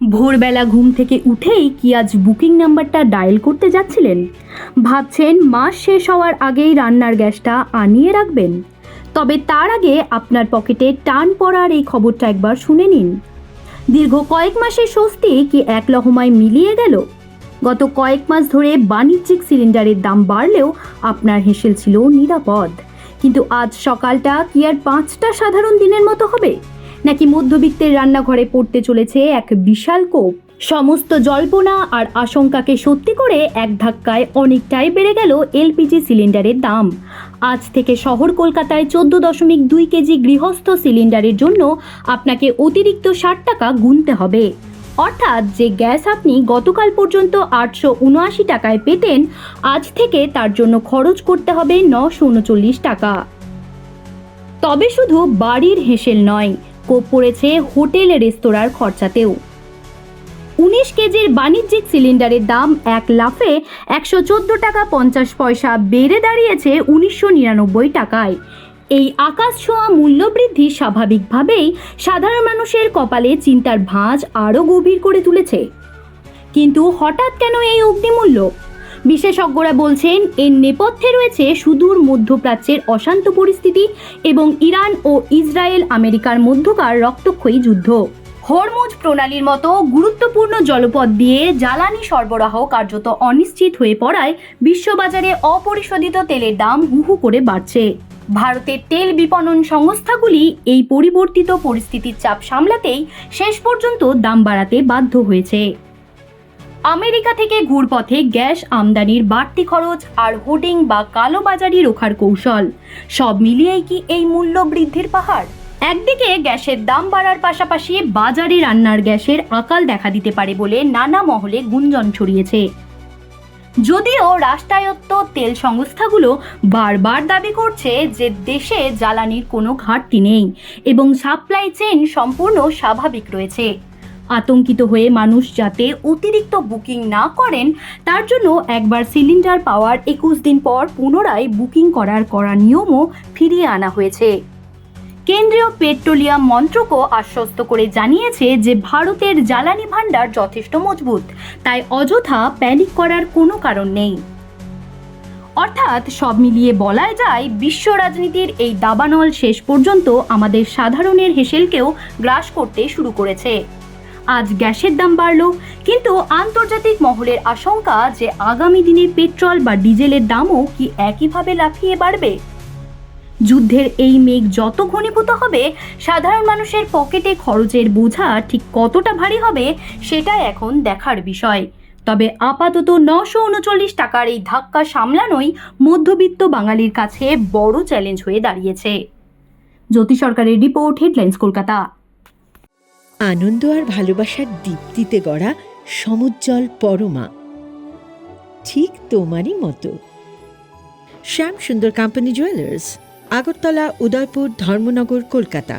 ভোরবেলা ঘুম থেকে উঠেই কি আজ বুকিং নাম্বারটা ডায়াল করতে যাচ্ছিলেন? ভাবছেন মাস শেষ হওয়ার আগেই রান্নার গ্যাসটা আনিয়ে রাখবেন? তবে তার আগে আপনার পকেটে টান পড়ার এই খবরটা একবার শুনে নিন। দীর্ঘ কয়েক মাসের স্বস্তি কি এক লহমায় মিলিয়ে গেল? গত কয়েক মাস ধরে বাণিজ্যিক সিলিন্ডারের দাম বাড়লেও আপনার হেসেল ছিল নিরাপদ। কিন্তু আজ সকালটা কি আর 5টা সাধারণ দিনের মতো হবে? নাকি মধ্যবিত্তের রান্নাঘরে পড়তে চলেছে এক বিশাল কোপ? সমস্ত জল্পনা আর আশঙ্কাকে সত্যি করে এক ধাক্কায় অনেকটাই বেড়ে গেল এলপিজি সিলিন্ডারের দাম। আজ থেকে শহর কলকাতায় 14.2 কেজি গৃহস্থ সিলিন্ডারের জন্য আপনাকে অতিরিক্ত 60 টাকা গুনতে হবে। অর্থাৎ যে গ্যাস আপনি গতকাল পর্যন্ত 879 টাকায় পেতেন, আজ থেকে তার জন্য খরচ করতে হবে 939 টাকা। তবে শুধু বাড়ির হেসেল নয়, কোপ পড়েছে হোটেল রেস্তোরাঁর খরচাতেও। 19 কেজির বাণিজ্যিক সিলিন্ডারের দাম এক লাফে 114 টাকা 50 পয়সা বেড়ে দাঁড়িয়েছে 1999 টাকায়। এই আকাশ ছোঁয়া মূল্যবৃদ্ধি স্বাভাবিকভাবেই সাধারণ মানুষের কপালে চিন্তার ভাঁজ আরও গভীর করে তুলেছে। কিন্তু হঠাৎ কেন এই অগ্নিমূল্য? বিশেষজ্ঞরা বলছেন এর নেপথ্যে রয়েছে সুদূর মধ্যপ্রাচ্যের অশান্ত পরিস্থিতি এবং ইরান ও ইসরায়েল আমেরিকার মধ্যকার রক্তক্ষয়ী যুদ্ধ। হরমুজ প্রণালীর মতো গুরুত্বপূর্ণ জলপথ দিয়ে জ্বালানি সরবরাহ কার্যত অনিশ্চিত হয়ে পড়ায় বিশ্ববাজারে অপরিশোধিত তেলের দাম হু হু করে বাড়ছে। ভারতের তেল বিপণন সংস্থাগুলি এই পরিবর্তিত পরিস্থিতির চাপ সামলাতেই শেষ পর্যন্ত দাম বাড়াতে বাধ্য হয়েছে। আমেরিকা থেকে ঘুরপথে গ্যাস আমদানির বাড়তি খরচ আর হোর্ডিং বা কালোবাজারি রোখার কৌশল, সব মিলিয়েই কি এই মূল্য বৃদ্ধির পাহাড়? একদিকে গ্যাসের দাম বাড়ার পাশাপাশি বাজারে রান্নার গ্যাসের আকাল দেখা দিতে পারে বলে নানা মহলে গুঞ্জন ছড়িয়েছে। যদিও রাষ্ট্রায়ত্ত তেল সংস্থাগুলো বারবার দাবি করছে যে দেশে জ্বালানির কোনো ঘাটতি নেই এবং সাপ্লাই চেইন সম্পূর্ণ স্বাভাবিক রয়েছে। আতঙ্কিত হয়ে মানুষ যাতে অতিরিক্ত বুকিং না করেন, তার জন্য একবার সিলিন্ডার পাওয়ার 21 দিন পর পুনরায় বুকিং করার কড়া নিয়মও ফিরিয়ে আনা হয়েছে। কেন্দ্রীয় পেট্রোলিয়াম মন্ত্রকও আশ্বস্ত করে জানিয়েছে যে ভারতের জ্বালানি ভাণ্ডার যথেষ্ট মজবুত, তাই অযথা প্যানিক করার কোনো কারণ নেই। অর্থাৎ সব মিলিয়ে বলা যায় বিশ্ব রাজনীতির এই দাবানল শেষ পর্যন্ত আমাদের সাধারণের হেসেলকেও গ্রাস করতে শুরু করেছে। আজ গ্যাসের দাম বাড়ল, কিন্তু আন্তর্জাতিক মহলের আশঙ্কা যে আগামী দিনে পেট্রোল বা ডিজেলের দামও কি একইভাবে লাফিয়ে বাড়বে। যুদ্ধের এই মেঘ যত ঘনীভূত হবে, সাধারণ মানুষের পকেটে খরচের বোঝা ঠিক কতটা ভারী হবে সেটা এখন দেখার বিষয়। তবে আপাতত 939 টাকার এই ধাক্কা সামলানোই মধ্যবিত্ত বাঙালির কাছে বড় চ্যালেঞ্জ হয়ে দাঁড়িয়েছে। জ্যোতি সরকারের রিপোর্ট, হেডলাইন্স কলকাতা। আনন্দ আর ভালোবাসার দীপ্তিতে গড়া সমুজ্জ্বল পরমা, ঠিক তোমারই মতো। শ্যাম সুন্দর কোম্পানি জুয়েলার্স, আগরতলা, উদয়পুর, ধর্মনগর, কলকাতা।